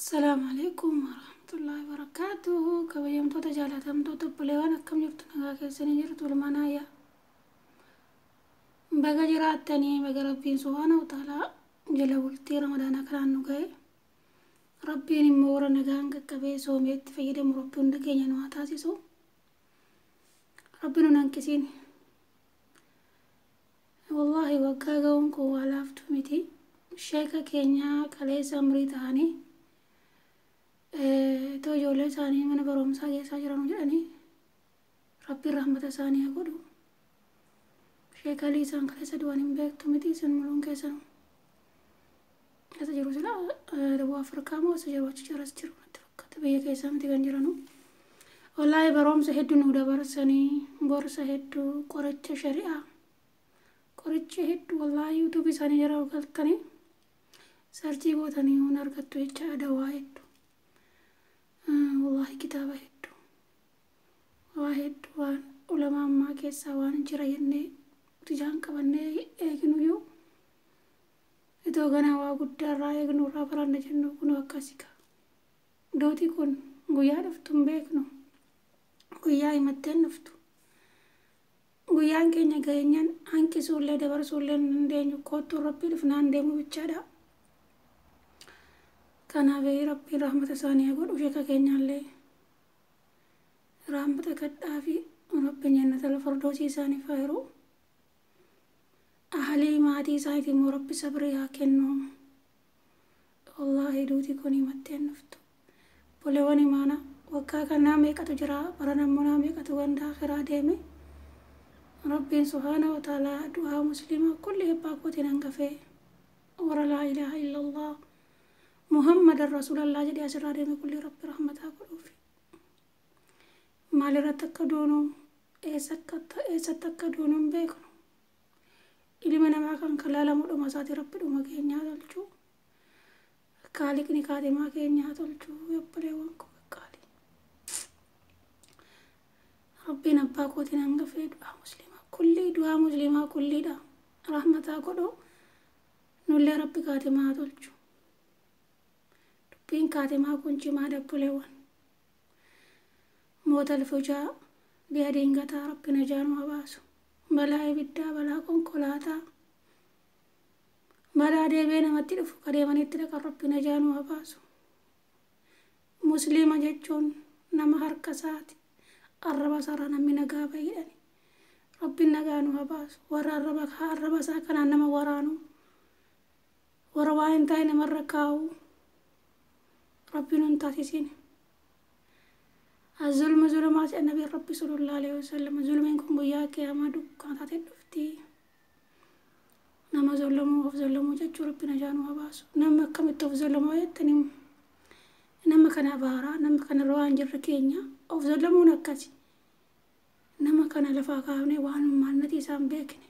السلام عليكم ورحمة الله وبركاته. كبيم توتا جالتهم توتا بليوان أكم يفتنا كيسني جرت والمنايا بقى جرات تاني بقى ربي سبحانه وتعالى جل ولتي رمضان كران نجاي ربي نمورا نجان كبي سوميت فيد مربي ندكيني نواتاسيسو ربي ننكسين والله وقا قوم كوالافتو متي شيكا كينيا كاليس أمري تاني تو جولة ثاني من بروم ساجي ساجرانو جاني ربي رحمة ثاني أقولو شيء كالي سان كالي سدواني مبيك توميتي سن ملون كيسانو سجرو سلا دبو أفريقيا مو سجرو أشجارس جرو نتفكت بيا كيسام تيجانجرانو والله بروم سهدو نودا برساني بور سهدو قرتش شريعة قرتش هدو والله يوتيوب ساني جراو كالتاني سارتي بوتاني ونرغتو يتشا دوايد والله كتابة هدو واحد وان علماء ما كيسا وان جريني تجان كبني ايغنو يو ito gana waa guddaa irraa eegnu irraa baranna jennu kun akkasika dooti kun guyyaa dhuftu hin beeknu guyyaa himatteen dhuftu guyyaan keenya ga'eenyaan hanqisuullee dabarsuullee hin dandeenyu kootu rabbii dhufnaan deemu bichaadha. Kanaaf rabbiin rahmata isaanii haa godhu sheeka keenyaallee rahmata kadhaa fi rabbiin jannatal firdawsii isaaniif haa hiru. أهلي ما دي زايدي مرب صبري كنو والله دوتي كوني متين نفتو بولواني مانا وكاكا نامي كتو جرا برنا منامي كتو غندا آخر ديمي ربي سبحانه وتعالى دعاء مسلمة كل يباكوتي ننقفي ورا لا إله إلا الله محمد رسول الله جدي أسرى ديمي كل ربي رحمتها قلوفي مالي رتكدونو إيسا تكدونو بيكنو ilma namaa kan kalaalamudha masaati rabbi dhuma keenyaa tolchuu kaaliqni kaatimaa keenyaa tolchuu yabbaleewwan ko qaali rabbiin abbaa kootiin hangafee du'aa muslimaa kulliidha rahmataa godhu nullee rabbi kaatimaa tolchu dubbiin kaatimaa kun cimaa dabbuleewwan mootal fujaa biadiin gataa rabbi najaanuma baasu balaa ibiddaa balaa konkolaataa balaa deebee namatti dhufu kadeemanitti dhaqan rabbi najaanuu haa baasu. Musliima jechuun nama harka isaati arraba isaarraa namni nagaa baay'idhani rabbi nagaanuu haa baasu. Warra arraba isaa kanaan nama waraanu warra waa hin taane namarra kaa'u rabbi nun taasisini. الظلم ظلمات النبي ربي صلى الله عليه وسلم ظلمكم وياك يا ما دكان تدفتي نما ظلموا وظلموا جج ربنا جانوا وباسوا نما كم تظلموا يتنم نما كان بارا نما كان روان جركينيا او ظلموا نكاسي نما كان لفاقاوني وان ما نتي سام بيكني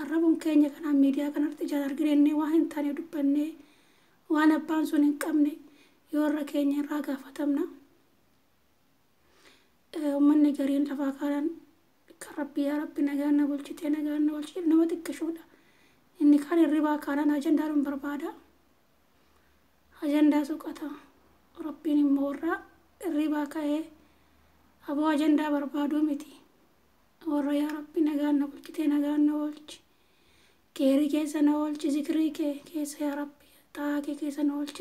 الربم كينيا كان ميديا كان ارتجال ارغريني وان تاني دبني وانا بانسون انقمني يورا كينيا راغا فتمنا ومن نجارين لفاقارن كربي يا ربي نجارنا والشتي نجارنا والشيء نما تكشودا إني كان الربا كان أجندة بربادا أجندة سكتا ربي نمورا الربا كاه أبو أجندة بربادو متي ورا يا ربي نجارنا والشتي نجارنا والشيء كيري كيسا نوالش ذكري كيسا يا ربي تاكي كيسا نوالش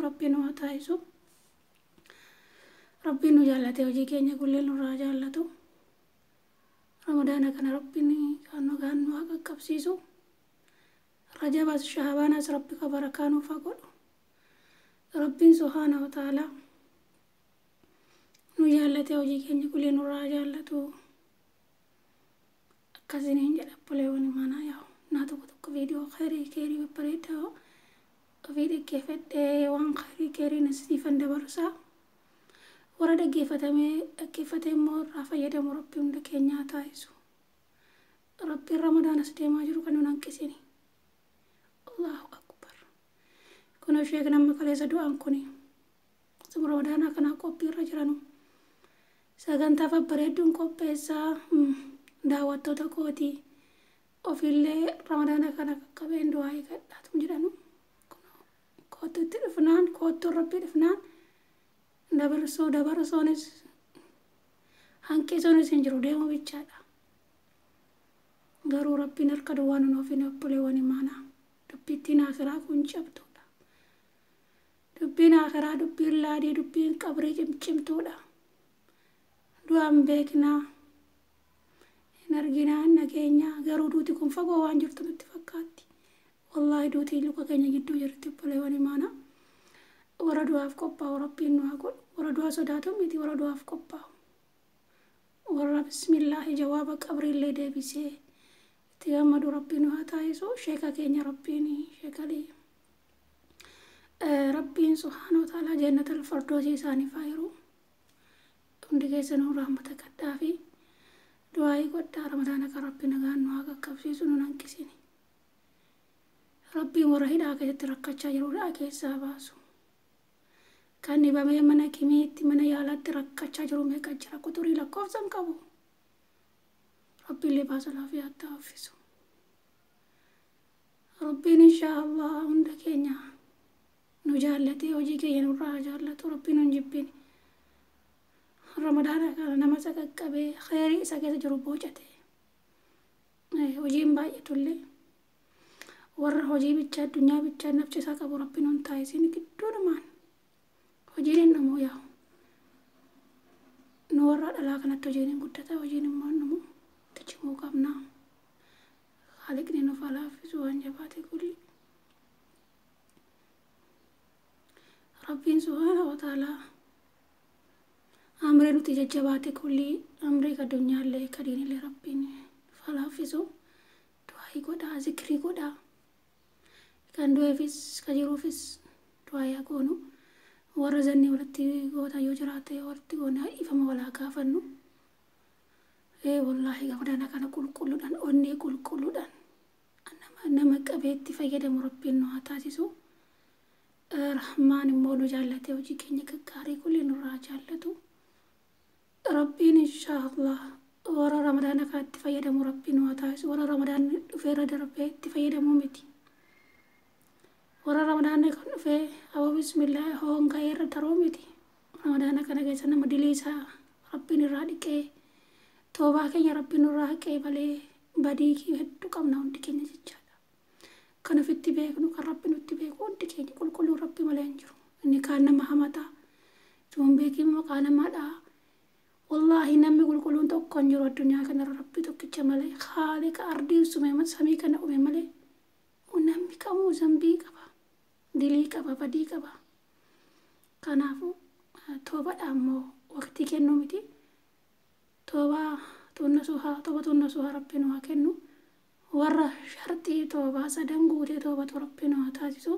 ربي نواتايسو ربي نجالته وجي كينيا كل نورا جالته رمضان كان ربي كان واقع كبسيسو رجب شهبان ربك بركانو فقول ربي سبحانه وتعالى نجالته وجي كينيا كل نورا جالته كزينين جل بليوني مانا ياو ناتو كتوك فيديو خيري ببريتو فيديو كيفت وان خيري نسيفن دبرسا ورا dhaggeeffatee immoo irraa fayyadamu rabbi hunda keenyaa taasisu rabbi ramadaan as deemaa jiru kan nun hanqisini allahu akbar kun sheek nama kaleessa du'aan kuni summa ramadaanaa kanaa qophii irra jiranu sagantaa babbareedduun qopheessaa daawwattoota kootii ofillee ramadaana kana qaqqabeen du'aa eegadhaatum jedhanu kootutti dhufnaan kootu rabbi dhufnaan dabarsoonis hanqisuunis hin jiru deemu bichaadha. Garuu rabbiin harka duwwaa nun oofine obboleewwan imaanaa. Dubbittiin akhiraa kun cabtuudha. Dubbiin akhiraa dubbiin laadii dubbiin qabrii cimcimtuudha. Du'aan beeknaa hin arginaa hin nageenyaa garuu duuti kun fagoo waan jirtu nutti fakkaatti. Wallaahi duutiin luka keenya gidduu jirti obboleewwan imaanaa. Warra du'aaf qophaa'u rabbiin nu haa godhu. Warra du'aa sodaatu miti warra du'aaf qophaa'u. Warra bismillaahi jawaaba qabriillee deebisee itti gammadu rabbiin nu haa taasisu. Sheeka keenya rabbiin subhaanahu wa ta'aalaa jannatal firdoosii isaaniif haa hiru. Hundi keessanuu rahmata kadhaa fi du'aa'ii godhaa ramadaana kan rabbi nagaan nu haa qaqqabsiisu nu hanqisini. Rabbiin warra hidhaa keessatti rakkachaa jirudha keessaa baasu. Kan dhibamee mana kimiitti mana yaalaatti rakkachaa jiru meeqa jira quxurii lakkoofsan qabu. Rabbiin libaasa laafiyaatti haffisu. Rabbiin inshaallah hunda keenya nu jaallatee hojii keenya nurraa jaallatu rabbiin nun jibbini. Ramadaana kana nama qaqqabee khayrii isa keessa jiru boocate. Hojiin baay'atullee warra hojii bicha addunyaa bicha nafti isaa qabu rabbiin nun taasisin gidduudhumaan. Hojiin hin namoo yaa'u. Nu warra dhalaa kanatti hojiin hin guddata hojiin immoo namoo tichimuu qabnaa. Haaliqni nuuf haa laaffisu waan jabaate kulli. Rabbiin subhaanahu wa ta'aalaa amri nuti jajjabaate kulli amri adunyaallee diinillee rabbiin nuuf haa laaffisu. Du'aa'ii godhaa zikrii godhaa. Kan du'eefis kan jiruufis du'aa'ii haa goonu. Warra zanni walitti goota yoo jiraate walitti goona ifama walaa gaafannu. Wallaahi ramadaana kana qulqulluudhaan onnee qulqulluudhaan nama qabeetti fayyadamu rabbiin nu haa taasisu. Rahmaan immoo nu jaallatee hojii keenya gaggaarii kulli nurraa jaallatu. Rabbiin inshaallah warra ramadaana kanatti fayyadamu rabbiin nu haa taasisu. Warra ramadaanni dhufeera darbee itti fayyadamu miti. Warra ramadaanni kan dhufee aboo bismillah hoongaa irra taroo miti. Ramadaana kana keessa nama diliisaa rabbiin irraa dhiqee toobaa keenya rabbiin nurraa haqee malee badii hedduu qabna hundi keenya jechaadha. Kan ofitti beeknu kan rabbi nutti beeku hundi keenya qulqulluu rabbi malee hin jiru. Inni kaan nama hamataa tuun beekii maqaa namaadhaa. Wallaahi namni qulqulluun tokko hin jiru addunyaa kanarra rabbi tokkicha malee haaliqa ardii sume samii kana uume malee namni kamuu zambii qaba. Dilii qaba badii qaba. Kanaafuu toobaadhaan immoo waqtii kennuu miti. Toobaa tunna suhaa rabbi nu haa kennu. Warra shartii toobaa sadan guutee toobatu rabbi nu haa taasisu.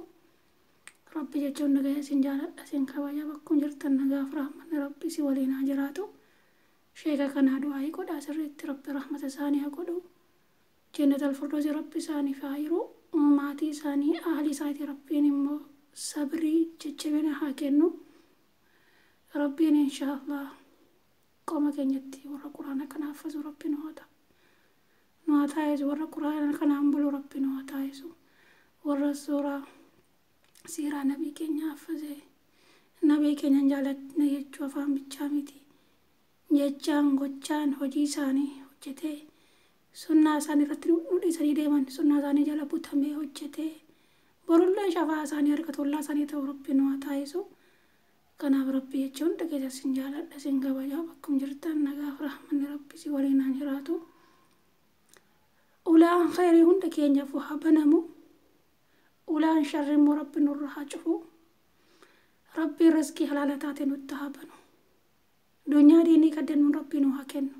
Rabbi jechuun nagaya isin jaaladha isin kabaja bakkum jirtan nagaaf rahmanni rabbi si waliin haa jiraatu. Sheeka kanaa du'aa'ii godhaa sirriitti rabbi rahmata isaanii haa godhu. Jannatal firdoosi rabbi isaaniif haa hiru. Maatii isaanii ahli isaatii rabbiin immoo sabrii jajjabina haa kennu. Rabbiin inshaallah qoma keenyatti warra quraana kana haffazu rabbi nu haa taasisu. Warra quraana kanaan bulu rabbi nu haa taasisu. Warra suuraa siiraa nabii keenya haffazee nabii keenyan jaalatne jechuu afaan bichaa miti. Jechaan gochaan hojii isaanii hojjetee sunnaa isaanii irratti nu dhiisanii deeman sunnaa isaanii jala butamee hojjetee borullee shafaa isaanii harkatollaa isaanii ta'u rabbi nu haa taasisu. Kanaaf rabbi jechuun dhageessa isin jaaladha isin kabajaa bakkum jirtan nagaaf rahmanni rabbi si waliin haa jiraatu. Ulaan khayrii hunda keenyaaf haa banamu. Ulaan sharri immoo rabbi nurra haa cufu. Rabbi rizqii halaala taate nutti haa banu. Dunyaa diinii kaddannuun rabbi nu haa kennu.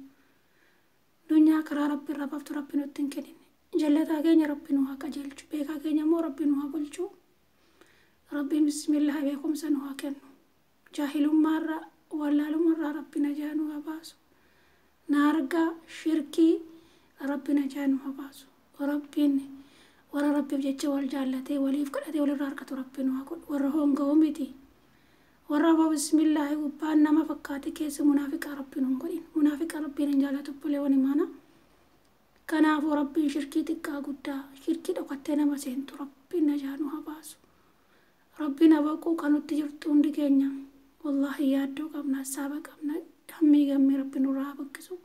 Dunyaa karaa rabbi irraa baaftu rabbi nutti hin kennine. Jallataa keenya rabbi nu haa qajeelchu. Beekaa keenya immoo rabbi nu haa bulchu. Rabbi bismillah beekumsa nu haa kennu. Jaahilummaarraa wallaalummaarraa rabbi najaa nu haa baasu. Naargaa shirkii rabbi najaa nu haa baasu. Rabbiin warra rabbiif jecha wal jaallatee waliif kadhatee walirraa harkatu rabbi nu haa godhu. Warra hoonga'u miti. Warra aboo bismillah gubbaan nama fakkaate keessa munaafiqaa rabbi nu hin godhin. Munaafiqaa rabbiin hin jaallatu buleewwan imaana. Kanaafuu rabbiin shirkii xiqqaa guddaa shirkii dhokattee nama seentu rabbiin najaa nu haa baasu. ربنا بقو كانوا تجرتون دكينيا والله يادو قبنا السابق قبنا همي قمي ربنا رابك كسو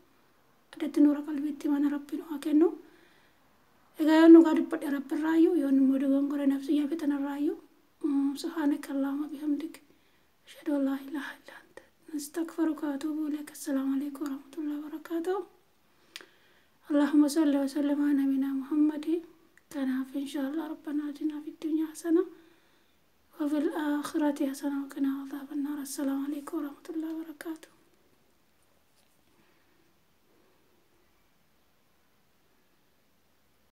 أدت نور قلبي تمانا ربنا هكذا إذا يونو قاد بدي رب الرايو يون مودغون قرا نفسي يفتن الرايو سبحانك اللهم بحمدك أشهد أن لا إله إلا أنت نستغفرك وأتوب إليك السلام عليكم ورحمة الله وبركاته اللهم صل وسلم على نبينا محمد كان إن شاء الله ربنا آتنا في الدنيا حسنة وفي الآخرة حسنة وقنا عذاب النار السلام عليكم ورحمة الله وبركاته